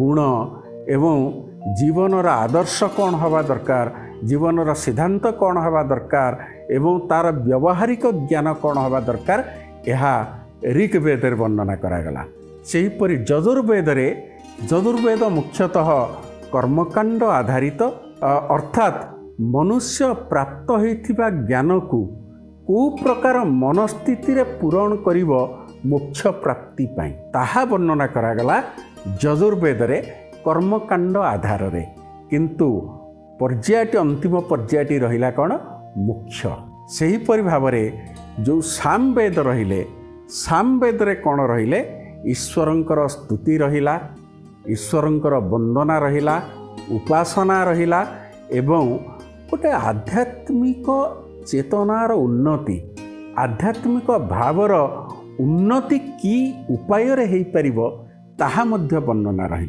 गुण एवं जीवनर आदर्श कौन हवा दरकार, जीवनर सिद्धांत कौन हवा दरकार एवं तार व्यवहारिक ज्ञान कौन हवा दरकार, यह ऋग्वेद वर्णना करागला। सेहीपरि यजुर्वेद मुख्यतः कर्मकांड आधारित, अर्थात मनुष्य प्राप्त होइथिबा ज्ञान को प्रकार मनस्थिति रे पूरण करिवो मोक्ष प्राप्ति पाई ताहा वर्णना करागला यजुर्वेद रे कर्मकांड आधार रे। किंतु पर्यायटी अंतिम पर्यायटी रहिला कौन मोक्ष। सेहीपरि भावरे जो सामवेद रहिले, सामवेद रे कौन रहिले, ईश्वरंकर स्तुति रहिला, ईश्वरंकर वंदना रहिला, उपासना रहिला एवं गोटे आध्यात्मिक चेतनार उन्नति, आध्यात्मिक भावर उन्नति की उपाय रे हेई परिबो ताहा मध्य वर्णना रहिला।